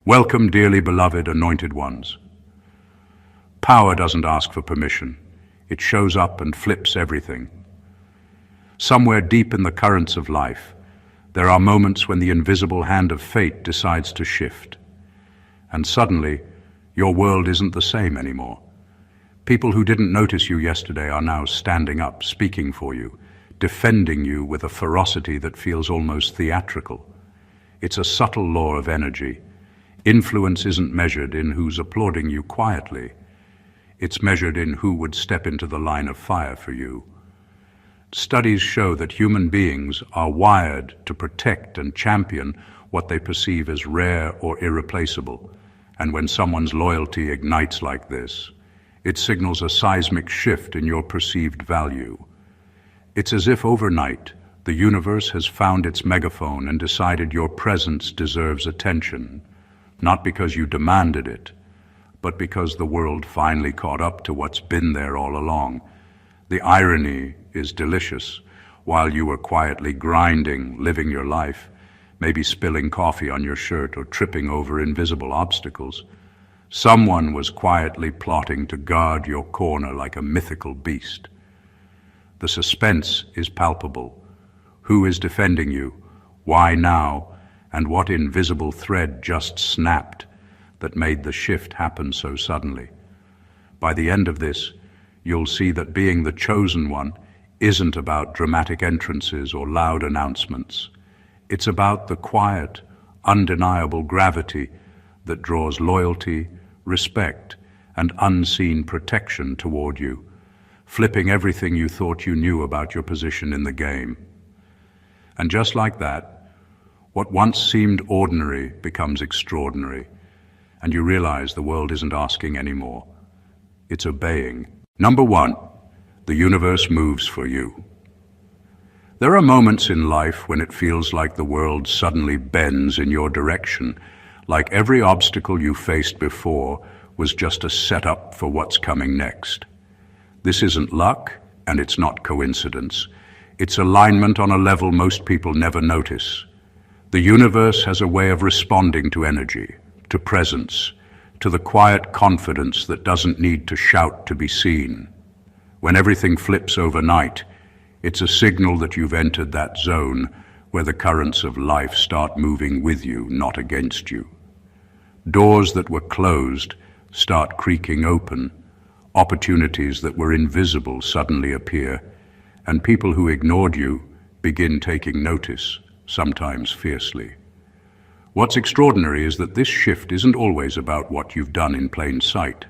Welcome, dearly beloved anointed ones. Power doesn't ask for permission. It shows up and flips everything. Somewhere deep in the currents of life, there are moments when the invisible hand of fate decides to shift. And suddenly, your world isn't the same anymore. People who didn't notice you yesterday are now standing up, speaking for you, defending you with a ferocity that feels almost theatrical. It's a subtle law of energy. Influence isn't measured in who's applauding you quietly. It's measured in who would step into the line of fire for you. Studies show that human beings are wired to protect and champion what they perceive as rare or irreplaceable. And when someone's loyalty ignites like this, it signals a seismic shift in your perceived value. It's as if overnight, the universe has found its megaphone and decided your presence deserves attention, not because you demanded it, but because the world finally caught up to what's been there all along. The irony is delicious. While you were quietly grinding, living your life, maybe spilling coffee on your shirt or tripping over invisible obstacles, someone was quietly plotting to guard your corner like a mythical beast. The suspense is palpable. Who is defending you? Why now? And what invisible thread just snapped that made the shift happen so suddenly? By the end of this, you'll see that being the chosen one isn't about dramatic entrances or loud announcements. It's about the quiet, undeniable gravity that draws loyalty, respect, and unseen protection toward you, flipping everything you thought you knew about your position in the game. And just like that, what once seemed ordinary becomes extraordinary, and you realize the world isn't asking anymore. It's obeying. Number 1, the universe moves for you. There are moments in life when it feels like the world suddenly bends in your direction, like every obstacle you faced before was just a setup for what's coming next. This isn't luck, and it's not coincidence. It's alignment on a level most people never notice. The universe has a way of responding to energy, to presence, to the quiet confidence that doesn't need to shout to be seen. When everything flips overnight, it's a signal that you've entered that zone where the currents of life start moving with you, not against you. Doors that were closed start creaking open. Opportunities that were invisible suddenly appear, and people who ignored you begin taking notice, sometimes fiercely. What's extraordinary is that this shift isn't always about what you've done in plain sight.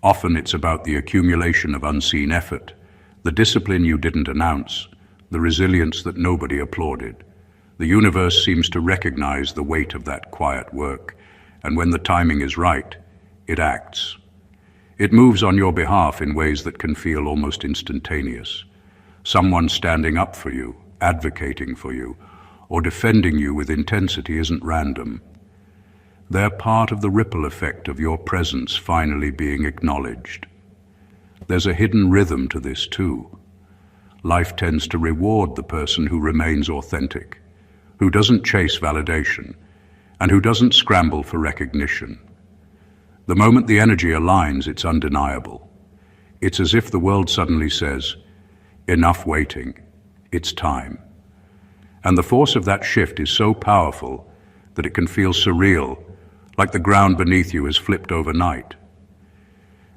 Often it's about the accumulation of unseen effort, the discipline you didn't announce, the resilience that nobody applauded. The universe seems to recognize the weight of that quiet work, and when the timing is right, it acts. It moves on your behalf in ways that can feel almost instantaneous. Someone standing up for you, advocating for you, or defending you with intensity isn't random. They're part of the ripple effect of your presence finally being acknowledged. There's a hidden rhythm to this too. Life tends to reward the person who remains authentic, who doesn't chase validation, and who doesn't scramble for recognition. The moment the energy aligns, it's undeniable. It's as if the world suddenly says, "Enough waiting, it's time." And the force of that shift is so powerful that it can feel surreal, like the ground beneath you is flipped overnight.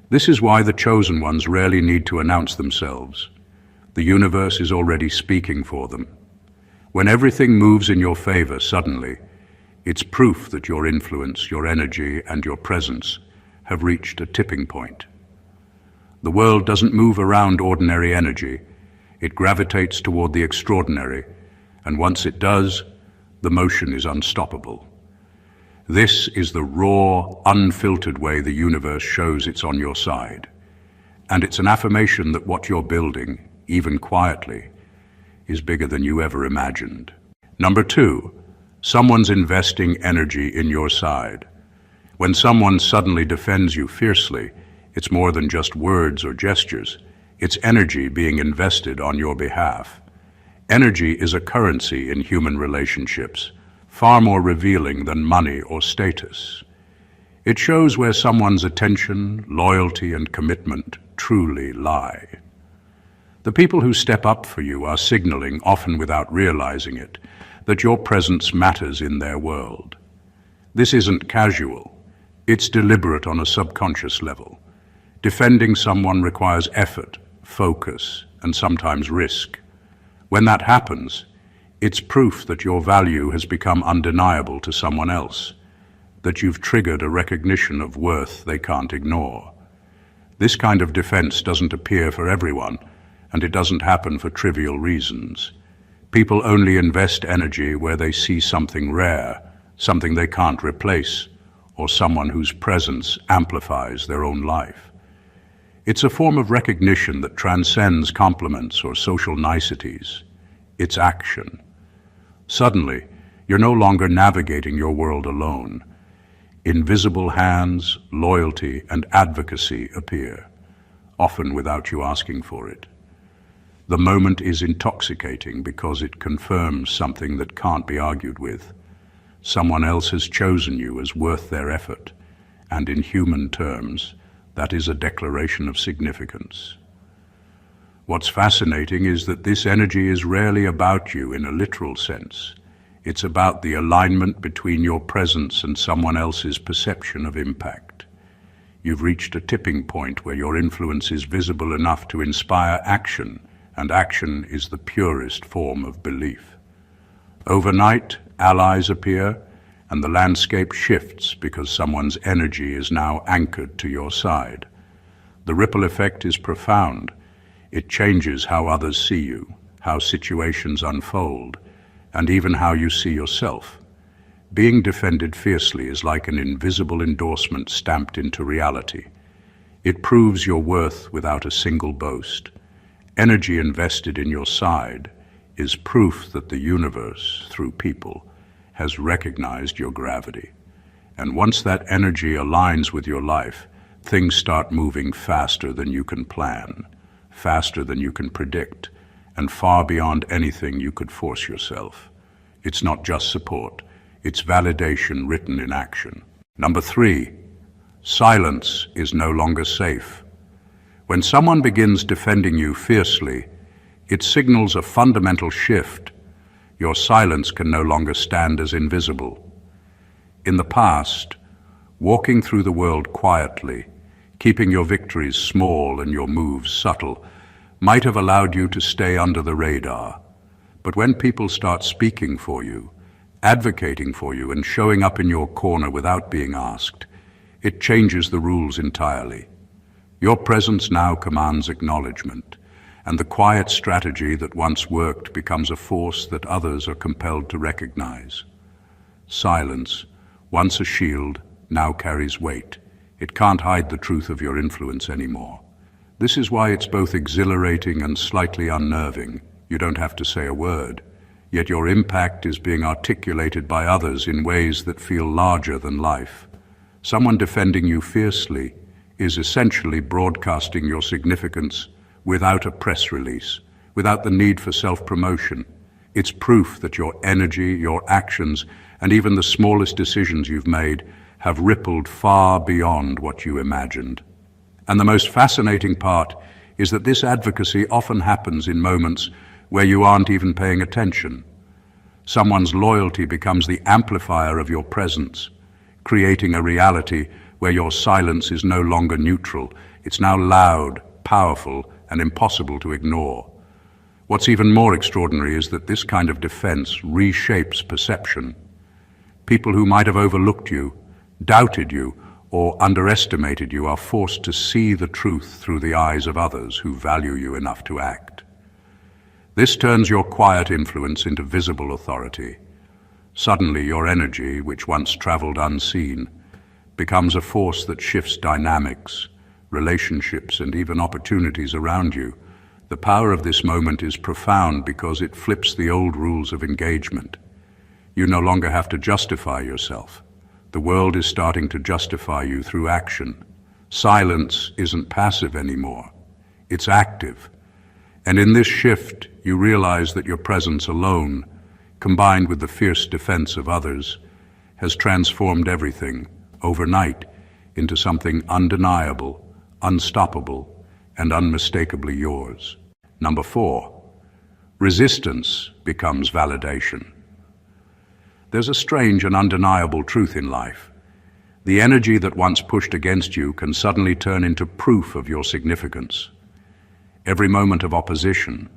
This is why the chosen ones rarely need to announce themselves. The universe is already speaking for them. When everything moves in your favor suddenly, it's proof that your influence, your energy, and your presence have reached a tipping point. The world doesn't move around ordinary energy. It gravitates toward the extraordinary, and once it does, the motion is unstoppable. This is the raw, unfiltered way the universe shows it's on your side. And it's an affirmation that what you're building, even quietly, is bigger than you ever imagined. Number 2, someone's investing energy in your side. When someone suddenly defends you fiercely, it's more than just words or gestures. It's energy being invested on your behalf. Energy is a currency in human relationships, far more revealing than money or status. It shows where someone's attention, loyalty, and commitment truly lie. The people who step up for you are signaling, often without realizing it, that your presence matters in their world. This isn't casual. It's deliberate on a subconscious level. Defending someone requires effort, focus, and sometimes risk. When that happens, it's proof that your value has become undeniable to someone else, that you've triggered a recognition of worth they can't ignore. This kind of defense doesn't appear for everyone, and it doesn't happen for trivial reasons. People only invest energy where they see something rare, something they can't replace, or someone whose presence amplifies their own life. It's a form of recognition that transcends compliments or social niceties. It's action. Suddenly, you're no longer navigating your world alone. Invisible hands, loyalty, and advocacy appear, often without you asking for it. The moment is intoxicating because it confirms something that can't be argued with. Someone else has chosen you as worth their effort, and in human terms, that is a declaration of significance. What's fascinating is that this energy is rarely about you in a literal sense. It's about the alignment between your presence and someone else's perception of impact. You've reached a tipping point where your influence is visible enough to inspire action, and action is the purest form of belief. Overnight, allies appear, and the landscape shifts because someone's energy is now anchored to your side. The ripple effect is profound. It changes how others see you, how situations unfold, and even how you see yourself. Being defended fiercely is like an invisible endorsement stamped into reality. It proves your worth without a single boast. Energy invested in your side is proof that the universe, through people, has recognized your gravity. And once that energy aligns with your life, things start moving faster than you can plan, faster than you can predict, and far beyond anything you could force yourself. It's not just support, it's validation written in action. Number 3, silence is no longer safe. When someone begins defending you fiercely, it signals a fundamental shift. Your silence can no longer stand as invisible. In the past, walking through the world quietly, keeping your victories small and your moves subtle, might have allowed you to stay under the radar. But when people start speaking for you, advocating for you, and showing up in your corner without being asked, it changes the rules entirely. Your presence now commands acknowledgement, and the quiet strategy that once worked becomes a force that others are compelled to recognize. Silence, once a shield, now carries weight. It can't hide the truth of your influence anymore. This is why it's both exhilarating and slightly unnerving. You don't have to say a word, yet your impact is being articulated by others in ways that feel larger than life. Someone defending you fiercely is essentially broadcasting your significance without a press release, without the need for self-promotion. It's proof that your energy, your actions, and even the smallest decisions you've made have rippled far beyond what you imagined. And the most fascinating part is that this advocacy often happens in moments where you aren't even paying attention. Someone's loyalty becomes the amplifier of your presence, creating a reality where your silence is no longer neutral. It's now loud, powerful, and impossible to ignore. What's even more extraordinary is that this kind of defense reshapes perception. People who might have overlooked you, doubted you, or underestimated you are forced to see the truth through the eyes of others who value you enough to act. This turns your quiet influence into visible authority. Suddenly your energy, which once traveled unseen, becomes a force that shifts dynamics, relationships, and even opportunities around you. The power of this moment is profound because it flips the old rules of engagement. You no longer have to justify yourself. The world is starting to justify you through action. Silence isn't passive anymore. It's active. And in this shift, you realize that your presence alone combined with the fierce defense of others, has transformed everything, overnight, into something undeniable, unstoppable, and unmistakably yours. Number 4. Resistance becomes validation. There's a strange and undeniable truth in life. The energy that once pushed against you can suddenly turn into proof of your significance. Every moment of opposition,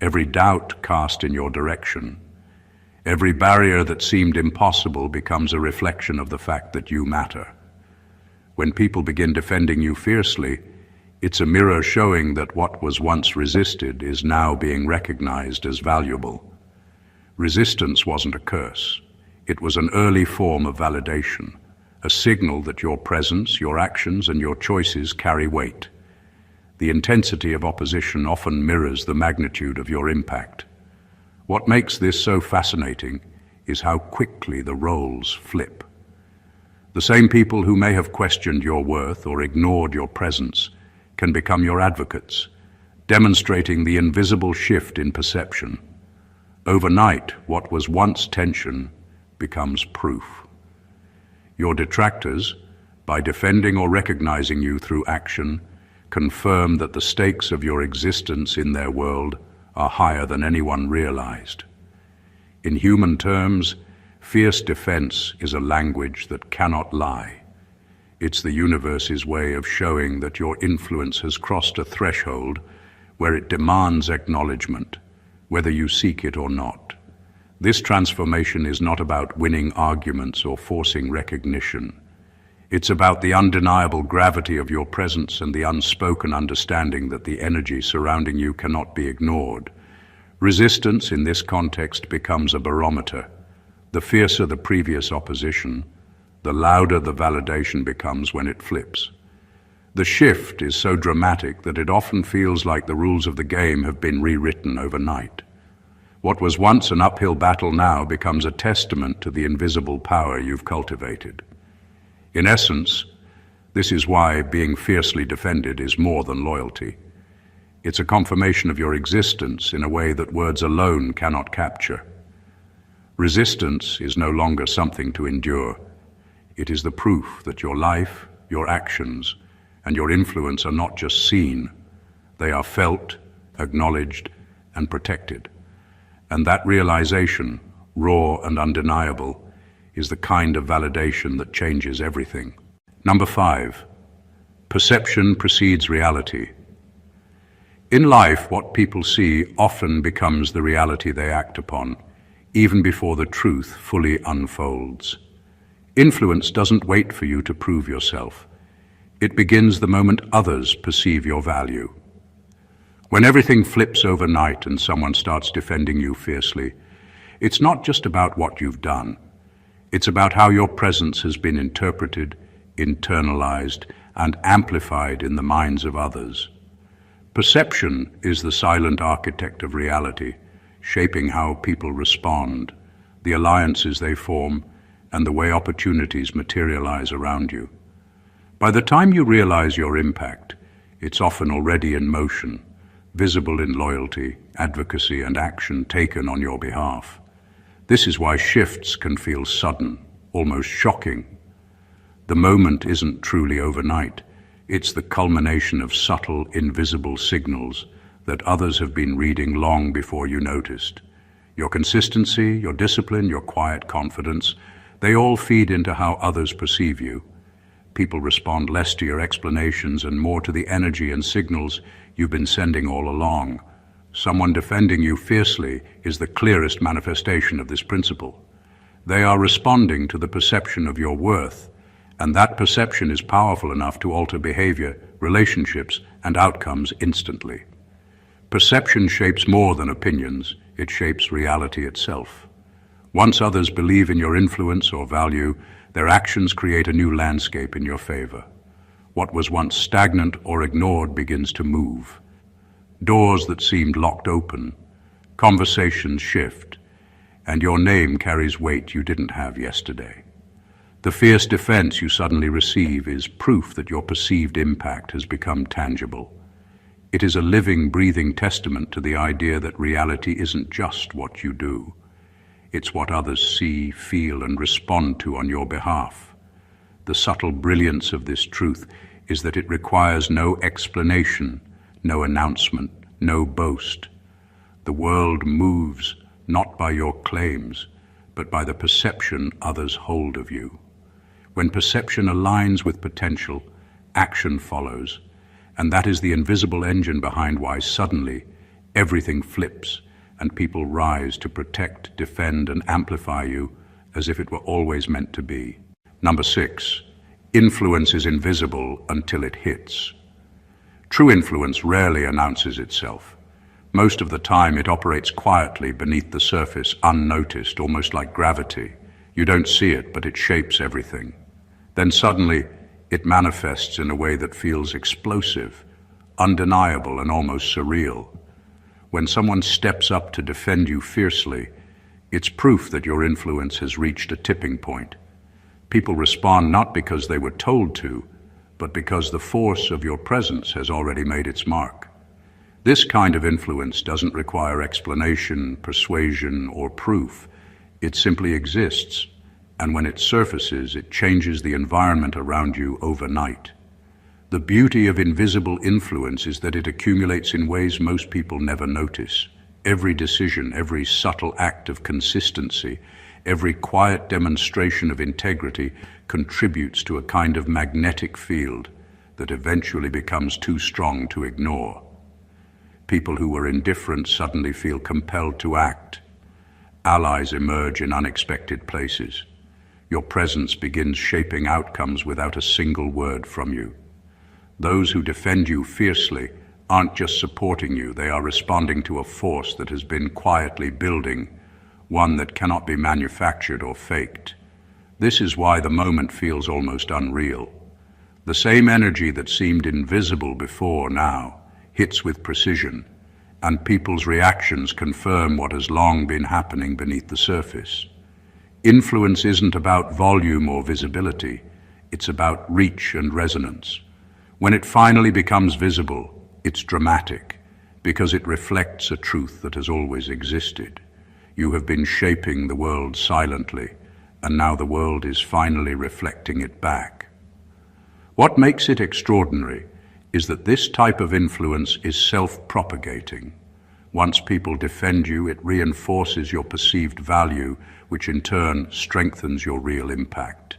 every doubt cast in your direction, every barrier that seemed impossible becomes a reflection of the fact that you matter. When people begin defending you fiercely, it's a mirror showing that what was once resisted is now being recognized as valuable. Resistance wasn't a curse. It was an early form of validation, a signal that your presence, your actions, and your choices carry weight. The intensity of opposition often mirrors the magnitude of your impact. What makes this so fascinating is how quickly the roles flip. The same people who may have questioned your worth or ignored your presence can become your advocates, demonstrating the invisible shift in perception. Overnight, what was once tension becomes proof. Your detractors, by defending or recognizing you through action, confirm that the stakes of your existence in their world are higher than anyone realized. In human terms, fierce defense is a language that cannot lie. It's the universe's way of showing that your influence has crossed a threshold where it demands acknowledgement, whether you seek it or not. This transformation is not about winning arguments or forcing recognition. It's about the undeniable gravity of your presence and the unspoken understanding that the energy surrounding you cannot be ignored. Resistance in this context becomes a barometer. The fiercer the previous opposition, the louder the validation becomes when it flips. The shift is so dramatic that it often feels like the rules of the game have been rewritten overnight. What was once an uphill battle now becomes a testament to the invisible power you've cultivated. In essence, this is why being fiercely defended is more than loyalty. It's a confirmation of your existence in a way that words alone cannot capture. Resistance is no longer something to endure. It is the proof that your life, your actions, and your influence are not just seen, they are felt, acknowledged, and protected. And that realization, raw and undeniable, is the kind of validation that changes everything. Number 5, perception precedes reality. In life, what people see often becomes the reality they act upon, even before the truth fully unfolds. Influence doesn't wait for you to prove yourself. It begins the moment others perceive your value. When everything flips overnight and someone starts defending you fiercely, it's not just about what you've done. It's about how your presence has been interpreted, internalized, and amplified in the minds of others. Perception is the silent architect of reality, shaping how people respond, the alliances they form, and the way opportunities materialize around you. By the time you realize your impact, it's often already in motion, visible in loyalty, advocacy, and action taken on your behalf. This is why shifts can feel sudden, almost shocking. The moment isn't truly overnight. It's the culmination of subtle, invisible signals that others have been reading long before you noticed. Your consistency, your discipline, your quiet confidence, they all feed into how others perceive you. People respond less to your explanations and more to the energy and signals you've been sending all along. Someone defending you fiercely is the clearest manifestation of this principle. They are responding to the perception of your worth, and that perception is powerful enough to alter behavior, relationships, and outcomes instantly. Perception shapes more than opinions, it shapes reality itself. Once others believe in your influence or value, their actions create a new landscape in your favor. What was once stagnant or ignored begins to move. Doors that seemed locked open, conversations shift, and your name carries weight you didn't have yesterday. The fierce defense you suddenly receive is proof that your perceived impact has become tangible. It is a living, breathing testament to the idea that reality isn't just what you do. It's what others see, feel, and respond to on your behalf. The subtle brilliance of this truth is that it requires no explanation, no announcement, no boast. The world moves not by your claims, but by the perception others hold of you. When perception aligns with potential, action follows, and that is the invisible engine behind why suddenly everything flips and people rise to protect, defend, and amplify you as if it were always meant to be. Number 6, influence is invisible until it hits. True influence rarely announces itself. Most of the time it operates quietly beneath the surface, unnoticed, almost like gravity. You don't see it, but it shapes everything. Then suddenly, it manifests in a way that feels explosive, undeniable, and almost surreal. When someone steps up to defend you fiercely, it's proof that your influence has reached a tipping point. People respond not because they were told to, but because the force of your presence has already made its mark. This kind of influence doesn't require explanation, persuasion, or proof. It simply exists, and when it surfaces, it changes the environment around you overnight. The beauty of invisible influence is that it accumulates in ways most people never notice. Every decision, every subtle act of consistency, every quiet demonstration of integrity contributes to a kind of magnetic field that eventually becomes too strong to ignore. People who were indifferent suddenly feel compelled to act. Allies emerge in unexpected places. Your presence begins shaping outcomes without a single word from you. Those who defend you fiercely aren't just supporting you, they are responding to a force that has been quietly building, one that cannot be manufactured or faked. This is why the moment feels almost unreal. The same energy that seemed invisible before now hits with precision, and people's reactions confirm what has long been happening beneath the surface. Influence isn't about volume or visibility, it's about reach and resonance. When it finally becomes visible, it's dramatic, because it reflects a truth that has always existed. You have been shaping the world silently, and now the world is finally reflecting it back. What makes it extraordinary is that this type of influence is self-propagating. Once people defend you, it reinforces your perceived value, which in turn strengthens your real impact.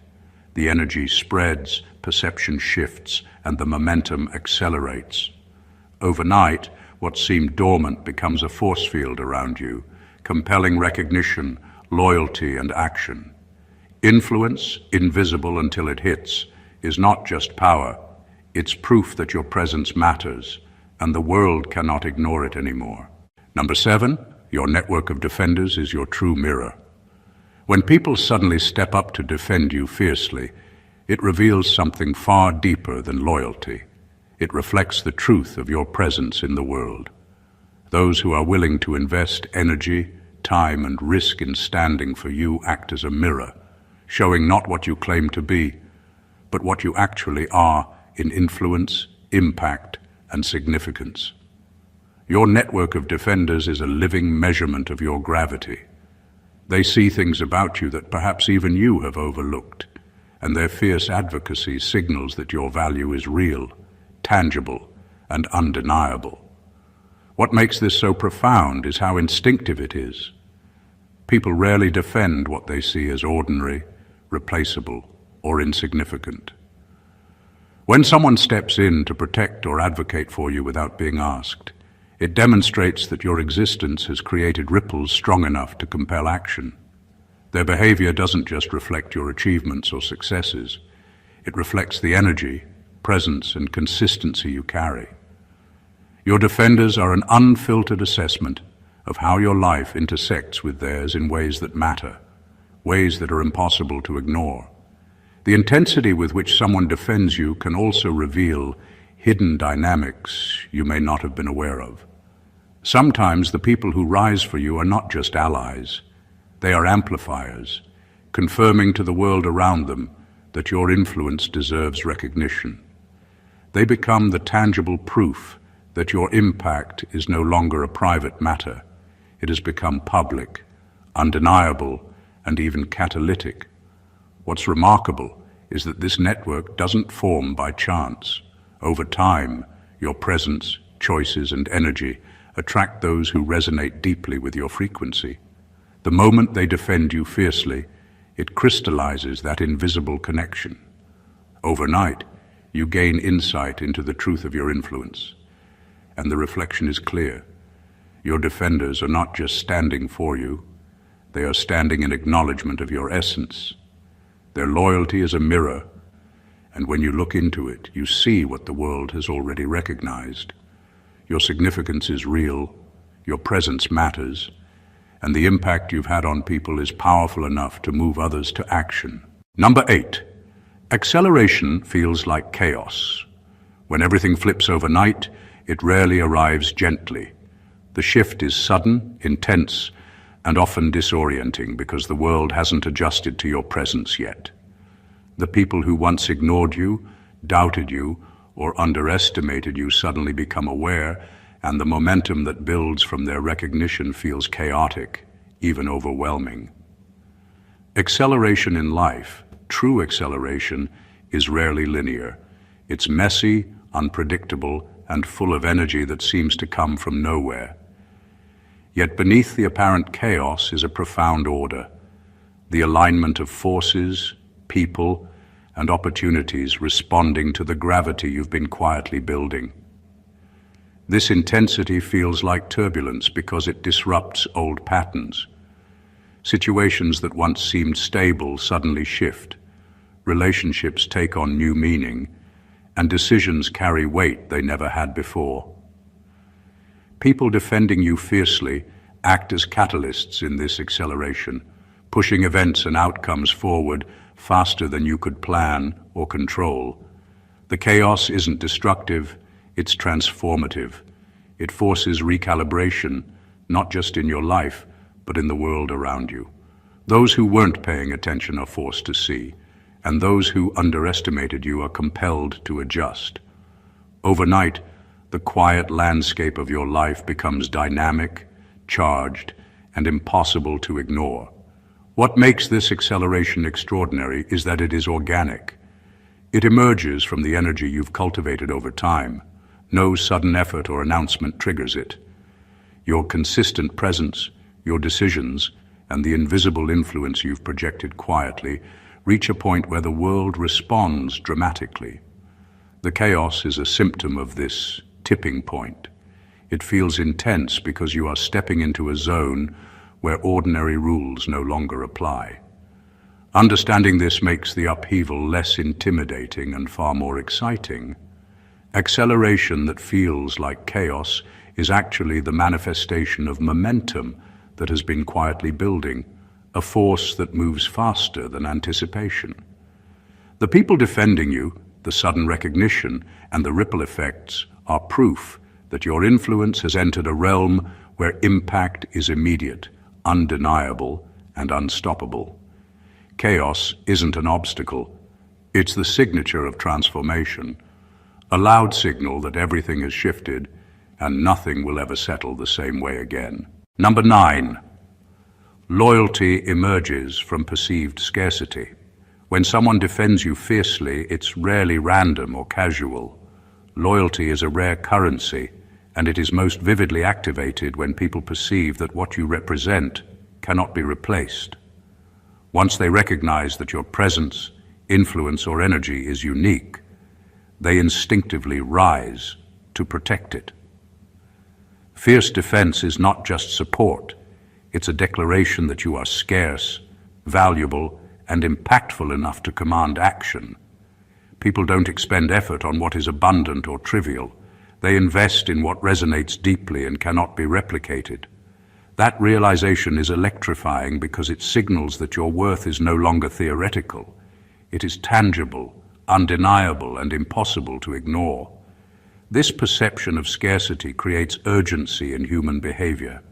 The energy spreads, perception shifts, and the momentum accelerates. Overnight, what seemed dormant becomes a force field around you, compelling recognition, loyalty, and action. Influence, invisible until it hits, is not just power. It's proof that your presence matters, and the world cannot ignore it anymore. Number 7, your network of defenders is your true mirror. When people suddenly step up to defend you fiercely, it reveals something far deeper than loyalty. It reflects the truth of your presence in the world. Those who are willing to invest energy, time, and risk in standing for you act as a mirror, showing not what you claim to be, but what you actually are in influence, impact, and significance. Your network of defenders is a living measurement of your gravity. They see things about you that perhaps even you have overlooked, and their fierce advocacy signals that your value is real, tangible, and undeniable. What makes this so profound is how instinctive it is. People rarely defend what they see as ordinary, replaceable, or insignificant. When someone steps in to protect or advocate for you without being asked, it demonstrates that your existence has created ripples strong enough to compel action. Their behavior doesn't just reflect your achievements or successes. It reflects the energy, presence, and consistency you carry. Your defenders are an unfiltered assessment of how your life intersects with theirs in ways that matter, ways that are impossible to ignore. The intensity with which someone defends you can also reveal hidden dynamics you may not have been aware of. Sometimes the people who rise for you are not just allies. They are amplifiers, confirming to the world around them that your influence deserves recognition. They become the tangible proof that your impact is no longer a private matter. It has become public, undeniable, and even catalytic. What's remarkable is that this network doesn't form by chance. Over time, your presence, choices, and energy attract those who resonate deeply with your frequency. The moment they defend you fiercely, it crystallizes that invisible connection. Overnight, you gain insight into the truth of your influence, and the reflection is clear. Your defenders are not just standing for you, they are standing in acknowledgement of your essence. Their loyalty is a mirror, and when you look into it, you see what the world has already recognized. Your significance is real, your presence matters, and the impact you've had on people is powerful enough to move others to action. Number 8. Acceleration feels like chaos. When everything flips overnight, it rarely arrives gently. The shift is sudden, intense, and often disorienting because the world hasn't adjusted to your presence yet. The people who once ignored you, doubted you, or underestimated you suddenly become aware, and the momentum that builds from their recognition feels chaotic, even overwhelming. Acceleration in life, true acceleration, is rarely linear. It's messy, unpredictable, and full of energy that seems to come from nowhere. Yet beneath the apparent chaos is a profound order, the alignment of forces, people, and opportunities responding to the gravity you've been quietly building. This intensity feels like turbulence because it disrupts old patterns. Situations that once seemed stable suddenly shift, relationships take on new meaning, and decisions carry weight they never had before. People defending you fiercely act as catalysts in this acceleration, pushing events and outcomes forward faster than you could plan or control. The chaos isn't destructive, it's transformative. It forces recalibration, not just in your life, but in the world around you. Those who weren't paying attention are forced to see, and those who underestimated you are compelled to adjust. Overnight, the quiet landscape of your life becomes dynamic, charged, and impossible to ignore. What makes this acceleration extraordinary is that it is organic. It emerges from the energy you've cultivated over time. No sudden effort or announcement triggers it. Your consistent presence, your decisions, and the invisible influence you've projected quietly reach a point where the world responds dramatically. The chaos is a symptom of this tipping point. It feels intense because you are stepping into a zone where ordinary rules no longer apply. Understanding this makes the upheaval less intimidating and far more exciting. Acceleration that feels like chaos is actually the manifestation of momentum that has been quietly building, a force that moves faster than anticipation. The people defending you, the sudden recognition, and the ripple effects are proof that your influence has entered a realm where impact is immediate, undeniable, and unstoppable. Chaos isn't an obstacle, it's the signature of transformation, a loud signal that everything has shifted and nothing will ever settle the same way again. Number 9. Loyalty emerges from perceived scarcity. When someone defends you fiercely, it's rarely random or casual. Loyalty is a rare currency, and it is most vividly activated when people perceive that what you represent cannot be replaced. Once they recognize that your presence, influence, or energy is unique, they instinctively rise to protect it. Fierce defense is not just support, it's a declaration that you are scarce, valuable, and impactful enough to command action. People don't expend effort on what is abundant or trivial. They invest in what resonates deeply and cannot be replicated. That realization is electrifying because it signals that your worth is no longer theoretical. It is tangible, undeniable, and impossible to ignore. This perception of scarcity creates urgency in human behavior.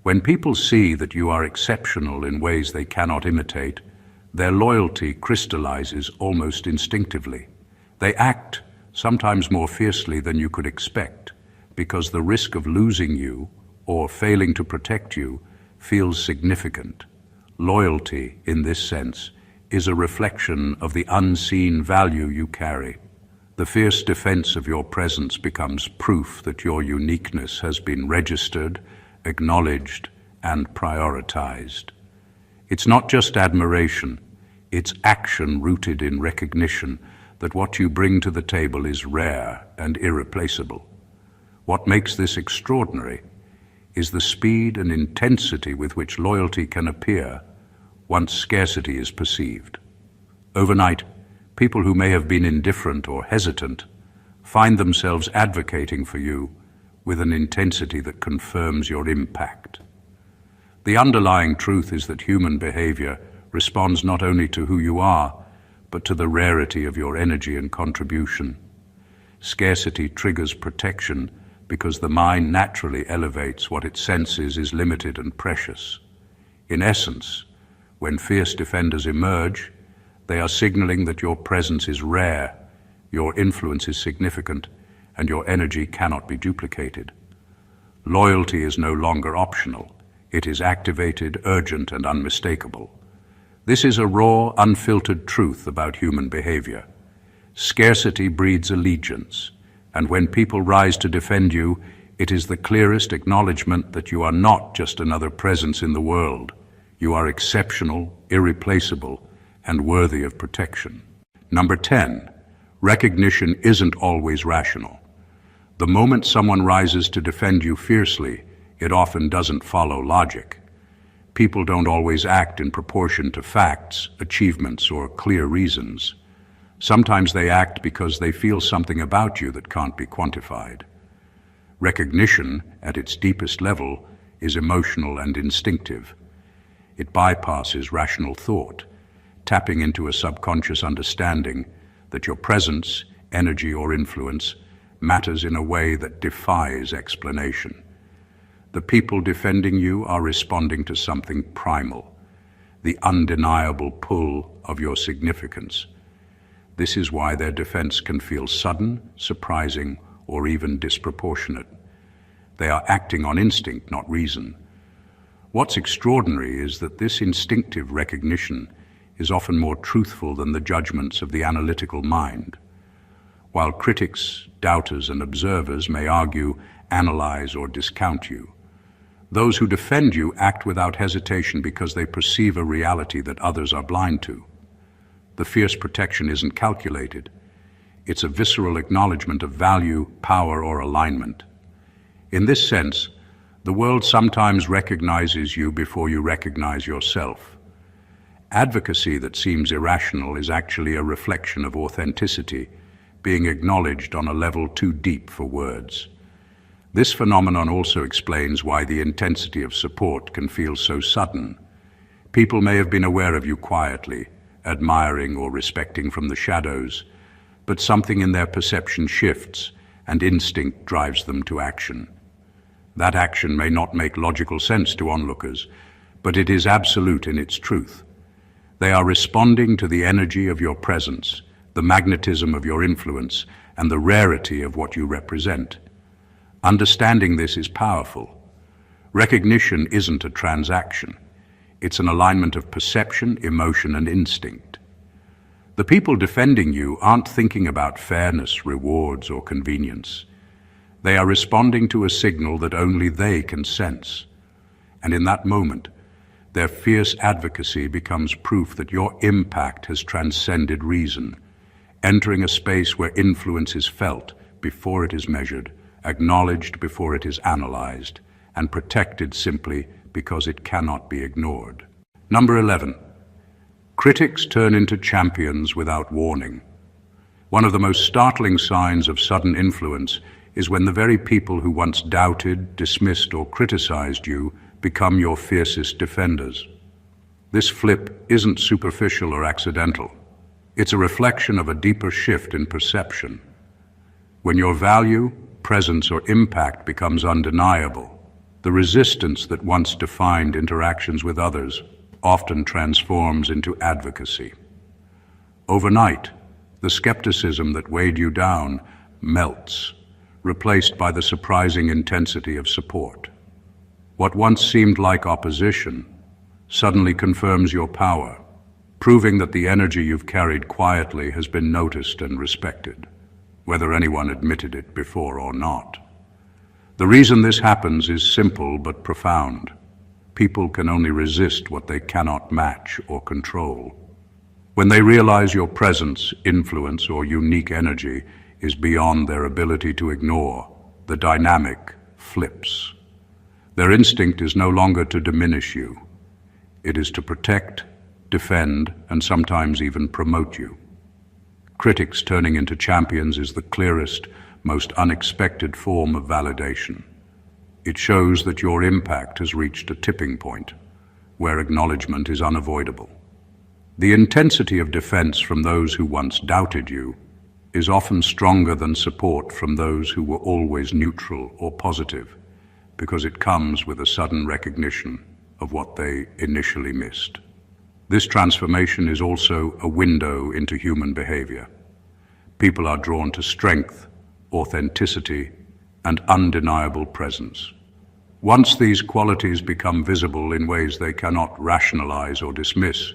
When people see that you are exceptional in ways they cannot imitate, their loyalty crystallizes almost instinctively. They act, sometimes more fiercely than you could expect, because the risk of losing you or failing to protect you feels significant. Loyalty, in this sense, is a reflection of the unseen value you carry. The fierce defense of your presence becomes proof that your uniqueness has been registered, acknowledged, and prioritized. It's not just admiration, it's action rooted in recognition that what you bring to the table is rare and irreplaceable. What makes this extraordinary is the speed and intensity with which loyalty can appear once scarcity is perceived. Overnight, people who may have been indifferent or hesitant find themselves advocating for you with an intensity that confirms your impact. The underlying truth is that human behavior responds not only to who you are, but to the rarity of your energy and contribution. Scarcity triggers protection because the mind naturally elevates what it senses is limited and precious. In essence, when fierce defenders emerge, they are signaling that your presence is rare, your influence is significant, and your energy cannot be duplicated. Loyalty is no longer optional. It is activated, urgent, and unmistakable. This is a raw, unfiltered truth about human behavior. Scarcity breeds allegiance, and when people rise to defend you, it is the clearest acknowledgement that you are not just another presence in the world. You are exceptional, irreplaceable, and worthy of protection. Number 10, recognition isn't always rational. The moment someone rises to defend you fiercely, it often doesn't follow logic. People don't always act in proportion to facts, achievements, or clear reasons. Sometimes they act because they feel something about you that can't be quantified. Recognition, at its deepest level, is emotional and instinctive. It bypasses rational thought, tapping into a subconscious understanding that your presence, energy, or influence matters in a way that defies explanation. The people defending you are responding to something primal, the undeniable pull of your significance. This is why their defense can feel sudden, surprising, or even disproportionate. They are acting on instinct, not reason. What's extraordinary is that this instinctive recognition is often more truthful than the judgments of the analytical mind. While critics, doubters, and observers may argue, analyze, or discount you, those who defend you act without hesitation because they perceive a reality that others are blind to. The fierce protection isn't calculated. It's a visceral acknowledgement of value, power, or alignment. In this sense, the world sometimes recognizes you before you recognize yourself. Advocacy that seems irrational is actually a reflection of authenticity, being acknowledged on a level too deep for words. This phenomenon also explains why the intensity of support can feel so sudden. People may have been aware of you quietly, admiring or respecting from the shadows, but something in their perception shifts and instinct drives them to action. That action may not make logical sense to onlookers, but it is absolute in its truth. They are responding to the energy of your presence, the magnetism of your influence, and the rarity of what you represent. Understanding this is powerful. Recognition isn't a transaction. It's an alignment of perception, emotion, and instinct. The people defending you aren't thinking about fairness, rewards, or convenience. They are responding to a signal that only they can sense. And in that moment, their fierce advocacy becomes proof that your impact has transcended reason, entering a space where influence is felt before it is measured, acknowledged before it is analyzed, and protected simply because it cannot be ignored. Number 11. Critics turn into champions without warning. One of the most startling signs of sudden influence is when the very people who once doubted, dismissed, or criticized you become your fiercest defenders. This flip isn't superficial or accidental. It's a reflection of a deeper shift in perception. When your value, presence, or impact becomes undeniable, the resistance that once defined interactions with others often transforms into advocacy. Overnight, the skepticism that weighed you down melts, replaced by the surprising intensity of support. What once seemed like opposition suddenly confirms your power, proving that the energy you've carried quietly has been noticed and respected, whether anyone admitted it before or not. The reason this happens is simple but profound. People can only resist what they cannot match or control. When they realize your presence, influence, or unique energy is beyond their ability to ignore, the dynamic flips. Their instinct is no longer to diminish you. It is to protect, defend, and sometimes even promote you. Critics turning into champions is the clearest, most unexpected form of validation. It shows that your impact has reached a tipping point, where acknowledgement is unavoidable. The intensity of defense from those who once doubted you is often stronger than support from those who were always neutral or positive, because it comes with a sudden recognition of what they initially missed. This transformation is also a window into human behavior. People are drawn to strength, authenticity, and undeniable presence. Once these qualities become visible in ways they cannot rationalize or dismiss,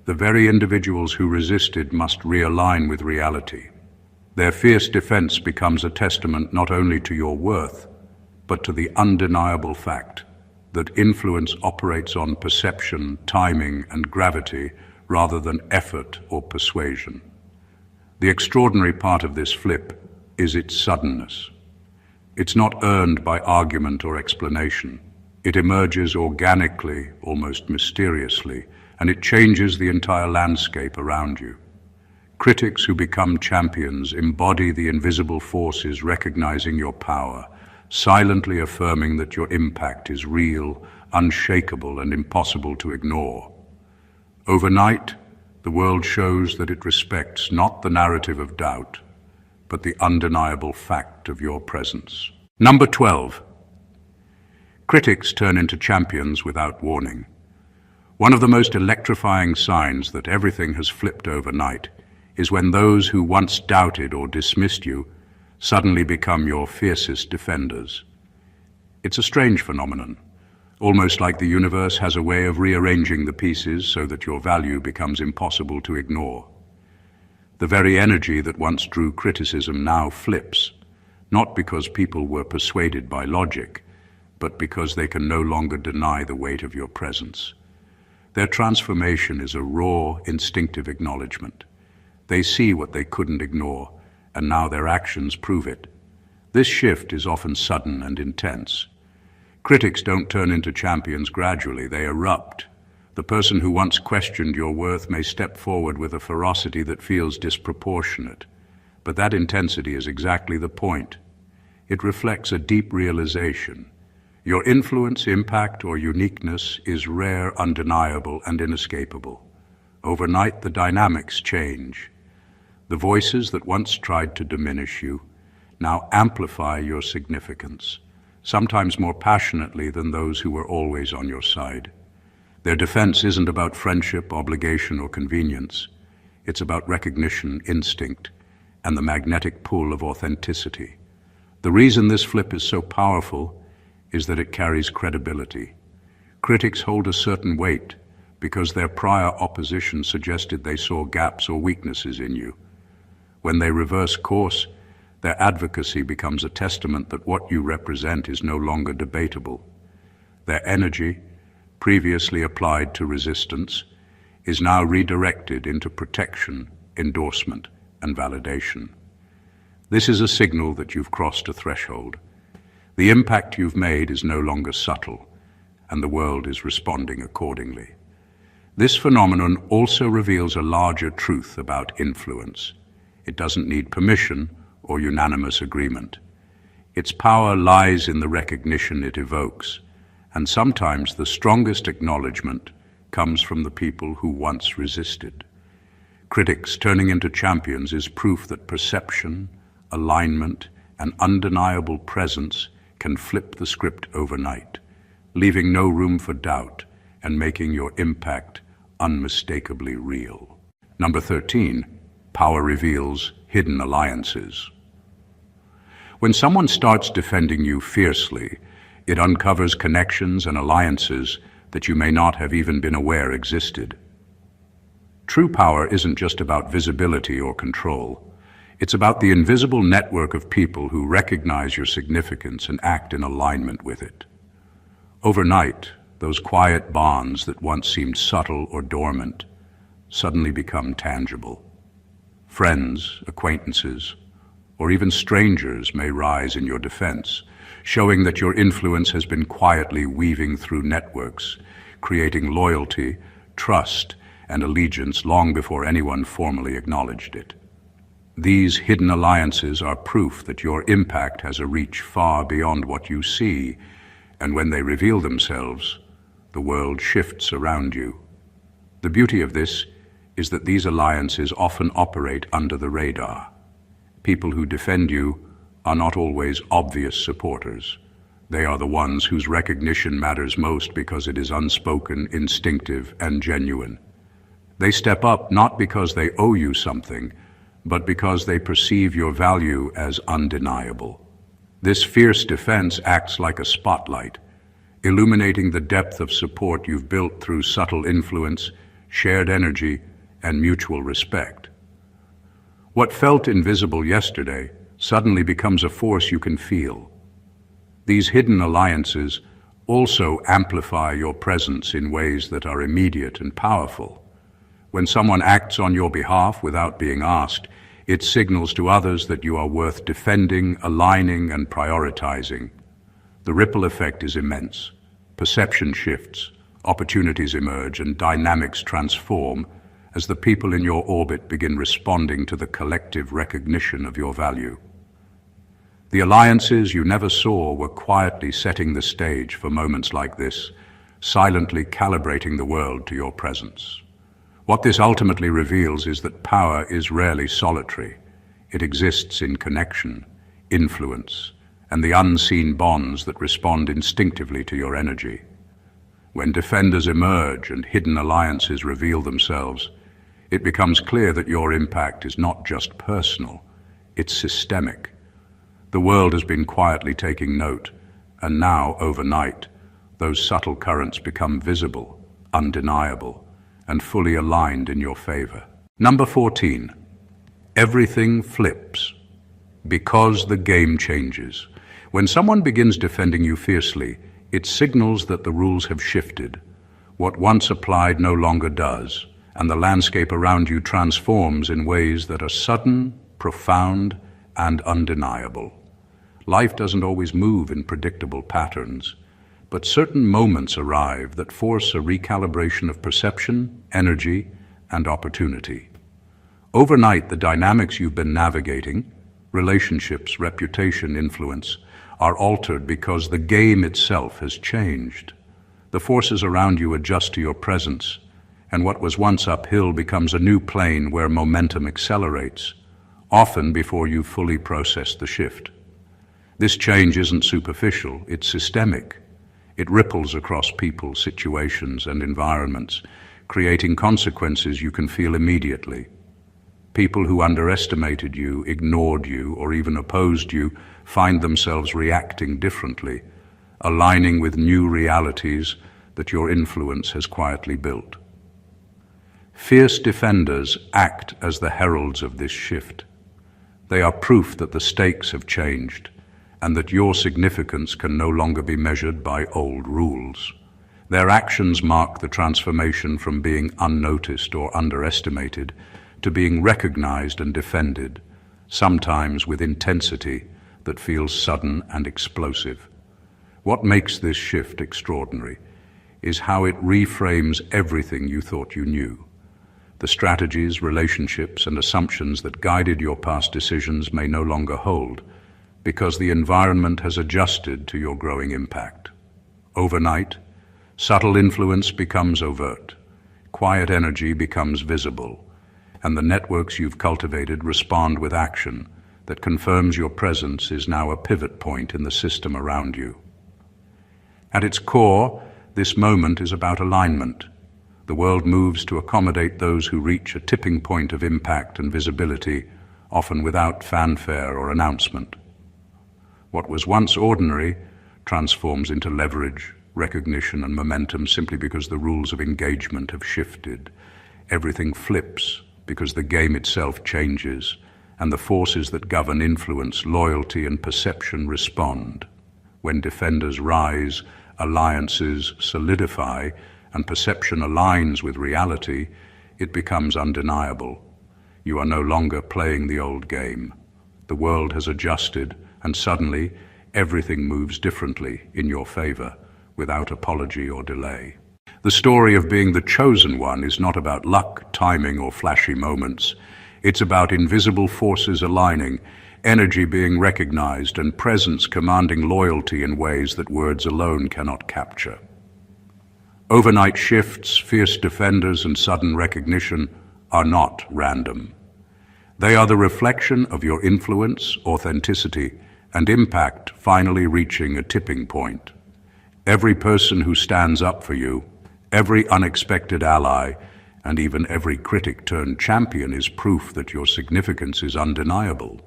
the very individuals who resisted must realign with reality. Their fierce defense becomes a testament not only to your worth, but to the undeniable fact that influence operates on perception, timing, and gravity rather than effort or persuasion. The extraordinary part of this flip is its suddenness. It's not earned by argument or explanation. It emerges organically, almost mysteriously, and it changes the entire landscape around you. Critics who become champions embody the invisible forces recognizing your power, silently affirming that your impact is real, unshakable, and impossible to ignore. Overnight, the world shows that it respects not the narrative of doubt, but the undeniable fact of your presence. Number 12. Critics turn into champions without warning. One of the most electrifying signs that everything has flipped overnight is when those who once doubted or dismissed you suddenly become your fiercest defenders. It's a strange phenomenon, almost like the universe has a way of rearranging the pieces so that your value becomes impossible to ignore. The very energy that once drew criticism now flips, not because people were persuaded by logic, but because they can no longer deny the weight of your presence. Their transformation is a raw, instinctive acknowledgement. They see what they couldn't ignore, and now their actions prove it. This shift is often sudden and intense. Critics don't turn into champions gradually, they erupt. The person who once questioned your worth may step forward with a ferocity that feels disproportionate, but that intensity is exactly the point. It reflects a deep realization. Your influence, impact, or uniqueness is rare, undeniable, and inescapable. Overnight, the dynamics change. The voices that once tried to diminish you now amplify your significance, sometimes more passionately than those who were always on your side. Their defense isn't about friendship, obligation, or convenience. It's about recognition, instinct, and the magnetic pull of authenticity. The reason this flip is so powerful is that it carries credibility. Critics hold a certain weight because their prior opposition suggested they saw gaps or weaknesses in you. When they reverse course, their advocacy becomes a testament that what you represent is no longer debatable. Their energy, previously applied to resistance, is now redirected into protection, endorsement, and validation. This is a signal that you've crossed a threshold. The impact you've made is no longer subtle, and the world is responding accordingly. This phenomenon also reveals a larger truth about influence. It doesn't need permission or unanimous agreement. Its power lies in the recognition it evokes, and sometimes the strongest acknowledgement comes from the people who once resisted. Critics turning into champions is proof that perception, alignment, and undeniable presence can flip the script overnight, leaving no room for doubt and making your impact unmistakably real. Number 13, power reveals hidden alliances. When someone starts defending you fiercely, It uncovers connections and alliances that you may not have even been aware existed. True power isn't just about visibility or control. It's about the invisible network of people who recognize your significance and act in alignment with it. Overnight, those quiet bonds that once seemed subtle or dormant suddenly become tangible. Friends, acquaintances, or even strangers may rise in your defense, showing that your influence has been quietly weaving through networks, creating loyalty, trust, and allegiance long before anyone formally acknowledged it. These hidden alliances are proof that your impact has a reach far beyond what you see, and when they reveal themselves, the world shifts around you. The beauty of this is that these alliances often operate under the radar. People who defend you are not always obvious supporters. They are the ones whose recognition matters most because it is unspoken, instinctive, and genuine. They step up not because they owe you something, but because they perceive your value as undeniable. This fierce defense acts like a spotlight, illuminating the depth of support you've built through subtle influence, shared energy, and mutual respect. What felt invisible yesterday suddenly becomes a force you can feel. These hidden alliances also amplify your presence in ways that are immediate and powerful. When someone acts on your behalf without being asked, it signals to others that you are worth defending, aligning, and prioritizing. The ripple effect is immense. Perception shifts, opportunities emerge, and dynamics transform as the people in your orbit begin responding to the collective recognition of your value. The alliances you never saw were quietly setting the stage for moments like this, silently calibrating the world to your presence. What this ultimately reveals is that power is rarely solitary. It exists in connection, influence, and the unseen bonds that respond instinctively to your energy. When defenders emerge and hidden alliances reveal themselves, it becomes clear that your impact is not just personal, it's systemic. The world has been quietly taking note, and now, overnight, those subtle currents become visible, undeniable, and fully aligned in your favor. Number 14, everything flips because the game changes. When someone begins defending you fiercely, it signals that the rules have shifted. What once applied no longer does, and the landscape around you transforms in ways that are sudden, profound, and undeniable. Life doesn't always move in predictable patterns, but certain moments arrive that force a recalibration of perception, energy, and opportunity. Overnight, the dynamics you've been navigating, relationships, reputation, influence, are altered because the game itself has changed. The forces around you adjust to your presence, and what was once uphill becomes a new plane where momentum accelerates, often before you've fully processed the shift. This change isn't superficial, it's systemic. It ripples across people, situations, and environments, creating consequences you can feel immediately. People who underestimated you, ignored you, or even opposed you find themselves reacting differently, aligning with new realities that your influence has quietly built. Fierce defenders act as the heralds of this shift. They are proof that the stakes have changed, and that your significance can no longer be measured by old rules. Their actions mark the transformation from being unnoticed or underestimated to being recognized and defended, sometimes with intensity that feels sudden and explosive. What makes this shift extraordinary is how it reframes everything you thought you knew. The strategies, relationships, and assumptions that guided your past decisions may no longer hold, because the environment has adjusted to your growing impact. Overnight, subtle influence becomes overt, quiet energy becomes visible, and the networks you've cultivated respond with action that confirms your presence is now a pivot point in the system around you. At its core, this moment is about alignment. The world moves to accommodate those who reach a tipping point of impact and visibility, often without fanfare or announcement. What was once ordinary transforms into leverage, recognition, and momentum simply because the rules of engagement have shifted. Everything flips because the game itself changes, and the forces that govern influence, loyalty, and perception respond. When defenders rise, alliances solidify, and perception aligns with reality, it becomes undeniable. You are no longer playing the old game. The world has adjusted, and suddenly everything moves differently in your favor, without apology or delay. The story of being the chosen one is not about luck, timing, or flashy moments. It's about invisible forces aligning, energy being recognized, and presence commanding loyalty in ways that words alone cannot capture. Overnight shifts, fierce defenders, and sudden recognition are not random. They are the reflection of your influence, authenticity, and impact finally reaching a tipping point. Every person who stands up for you, every unexpected ally, and even every critic turned champion is proof that your significance is undeniable.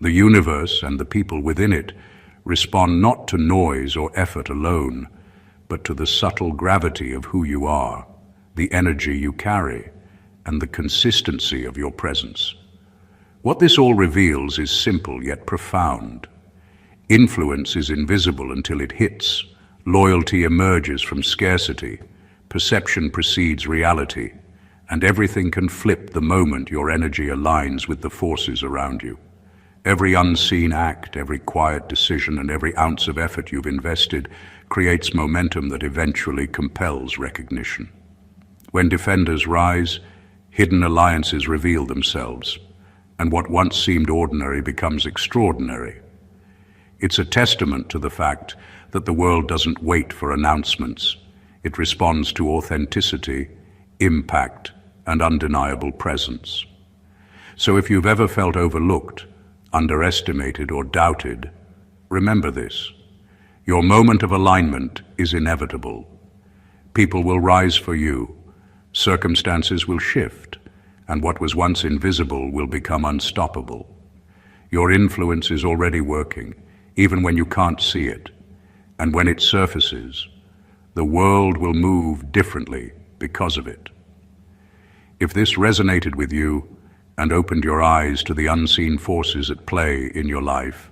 The universe and the people within it respond not to noise or effort alone, but to the subtle gravity of who you are, the energy you carry, and the consistency of your presence. What this all reveals is simple yet profound. Influence is invisible until it hits. Loyalty emerges from scarcity. Perception precedes reality. And everything can flip the moment your energy aligns with the forces around you. Every unseen act, every quiet decision, and every ounce of effort you've invested creates momentum that eventually compels recognition. When defenders rise, hidden alliances reveal themselves, and what once seemed ordinary becomes extraordinary. It's a testament to the fact that the world doesn't wait for announcements. It responds to authenticity, impact, and undeniable presence. So if you've ever felt overlooked, underestimated, or doubted, remember this. Your moment of alignment is inevitable. People will rise for you, circumstances will shift, and what was once invisible will become unstoppable. Your influence is already working, even when you can't see it. And when it surfaces, the world will move differently because of it. If this resonated with you and opened your eyes to the unseen forces at play in your life,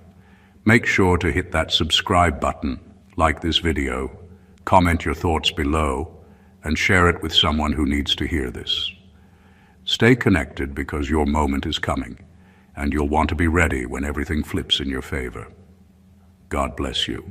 make sure to hit that subscribe button, like this video, comment your thoughts below, and share it with someone who needs to hear this. Stay connected because your moment is coming, and you'll want to be ready when everything flips in your favor. God bless you.